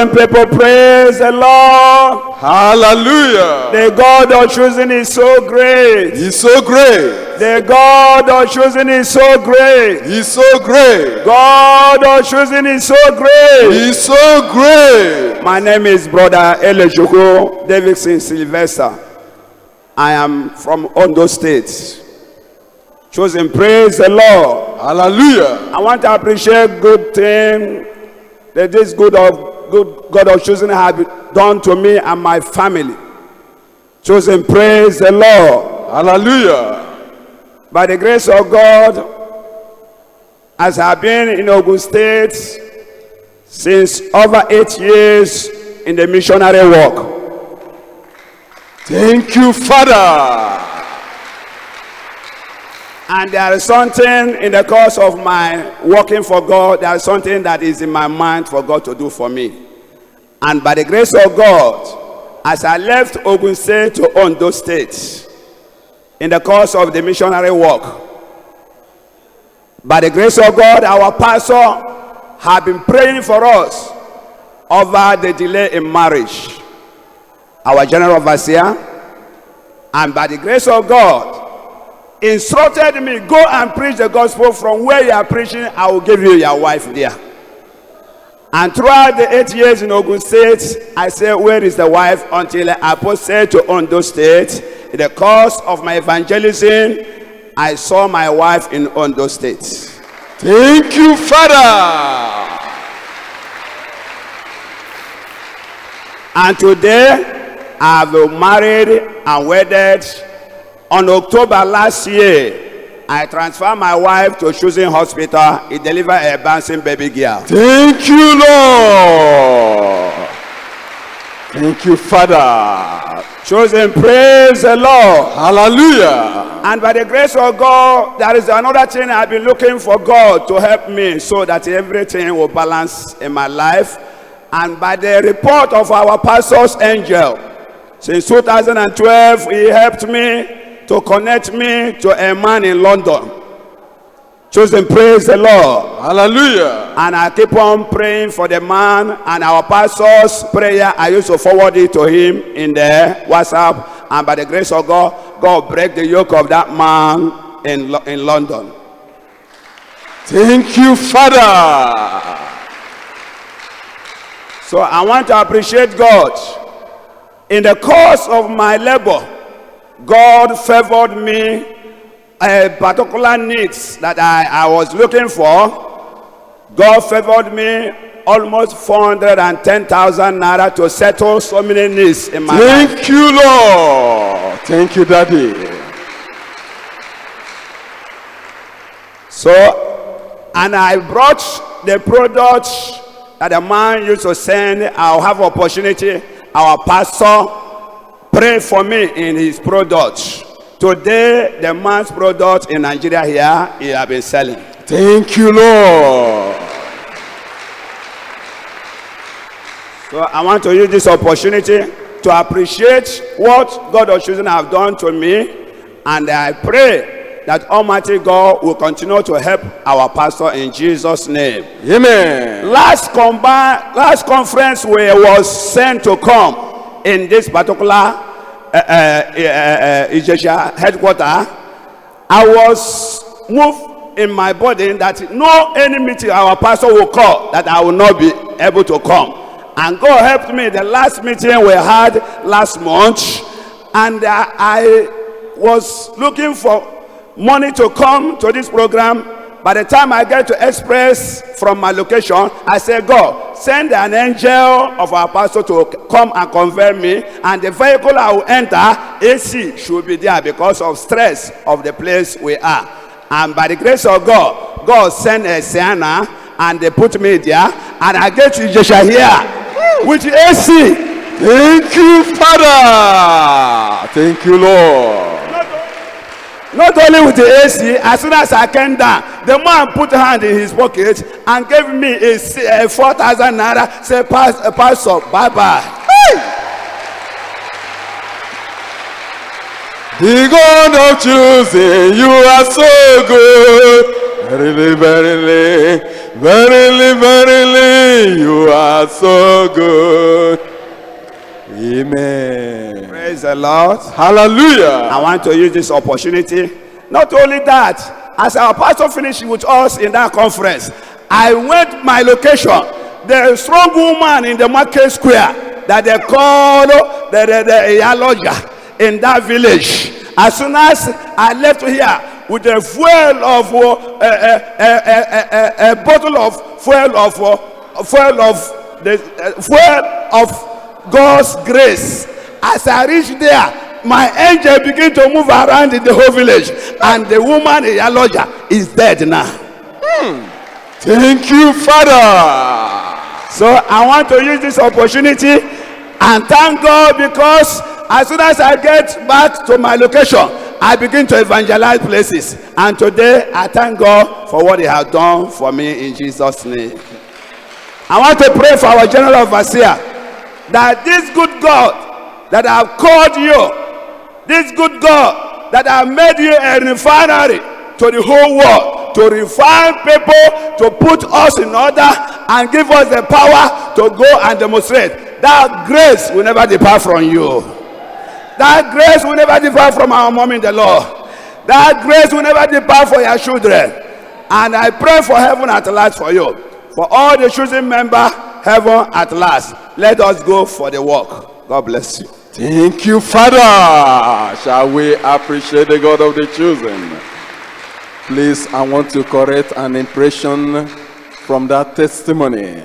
Chosen people, praise the Lord. Hallelujah. The God of choosing is so great. He's so great. The God of choosing is so great. He's so great. God of choosing is so great. He's so great. My name is Brother Elejoko Davidson Sylvester. I am from Ondo State. Chosen, praise the Lord. Hallelujah. I want to appreciate good thing that this good God of choosing has done to me and my family. Chosen, praise the Lord. Hallelujah. By the grace of God, as I have been in Ogun State since over 8 years in the missionary work. Thank you, Father. And there is something in the course of my working for God, there is something that is in my mind for God to do for me. And by the grace of God, as I left Ogun State to Ondo State, in the course of the missionary work, by the grace of God, our pastor have been praying for us over the delay in marriage. Our general overseer, and by the grace of God, instructed me, go and preach the gospel from where you are preaching. I will give you your wife there. And throughout the 8 years in Ogun State, I said, where is the wife? Until I posted to Ondo State. In the course of my evangelism, I saw my wife in Ondo State. Thank you, Father. And today, I have married and wedded. On October last year, I transferred my wife to Choosing Hospital. He delivered a bouncing baby girl. Thank you, Lord. Thank you, Father. Choosing, praise the Lord. Hallelujah. And by the grace of God, there is another thing I've been looking for God to help me so that everything will balance in my life. And by the report of our pastor's angel, since 2012, he helped me to connect me to a man in London. Chosen, praise the Lord. Hallelujah. And I keep on praying for the man, and our pastor's prayer, I used to forward it to him in the WhatsApp. And by the grace of God, God break the yoke of that man in London. Thank you, Father. So I want to appreciate God. In the course of my labor, God favored me a particular needs that I was looking for. God favored me almost 410,000 naira to settle so many needs in my life. Thank you, Lord. Thank you, Daddy. So, and I brought the products that the man used to send. I'll have opportunity. Our pastor pray for me in his products. Today, the man's product in Nigeria here, he has been selling. Thank you, Lord. So I want to use this opportunity to appreciate what God of choosing have done to me. And I pray that Almighty God will continue to help our pastor in Jesus' name. Amen. Last conference we was sent to come in this particular Ijesha headquarters, I was moved in my body that no any meeting our pastor will call that I will not be able to come. And God helped me. The last meeting we had last month, and I was looking for money to come to this program. By the time I get to Express from my location, I said, God, send an angel of our pastor to come and convert me, and the vehicle I will enter, AC should be there because of stress of the place we are. And by the grace of God, God sent a Sienna, and they put me there, and I get to Ijesha here with AC. Thank you, Father. Thank you, Lord. Not only with the AC, as soon as I came down, the man put hand in his pocket and gave me a 4,000 naira. Say, Pastor, bye-bye. Hey! The God of choosing, you are so good. Verily, verily, Verily, verily, you are so good. Amen. Praise the Lord. Hallelujah. I want to use this opportunity. Not only that, as our pastor finished with us in that conference, I went my location. The strong woman in the market square that they call the Iyaloja in that village. As soon as I left here with a fuel of a bottle of fuel of God's grace. As I reached there, my angel began to move around in the whole village, and the woman in Iyaloja is dead now. Thank you, Father. So I want to use this opportunity and thank God, because as soon as I get back to my location, I begin to evangelize places. And today I thank God for what He has done for me in Jesus' name. I want to pray for our general overseer, that this good God that have called you, this good God that have made you a refinery to the whole world, to refine people, to put us in order and give us the power to go and demonstrate. That grace will never depart from you. That grace will never depart from our mom in the Lord. That grace will never depart for your children. And I pray for heaven at last for you. For all the chosen member, heaven at last. Let us go for the work. God bless you. Thank you, Father. Shall we appreciate the God of the chosen? Please, I want to correct an impression from that testimony.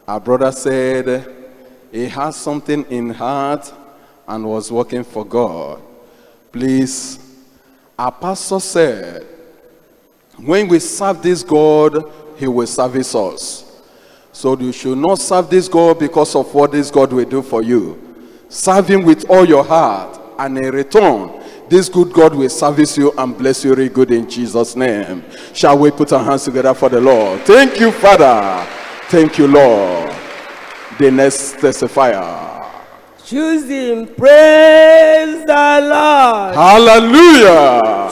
Our brother said he has something in heart and was working for God. Please, our pastor said, when we serve this God, He will service us. So you should not serve this God because of what this God will do for you. Serve Him with all your heart, and in return, this good God will service you and bless you very good in Jesus' name. Shall we put our hands together for the Lord? Thank you, Father. Thank you, Lord. The next testifier. Choosing, praise the Lord. Hallelujah.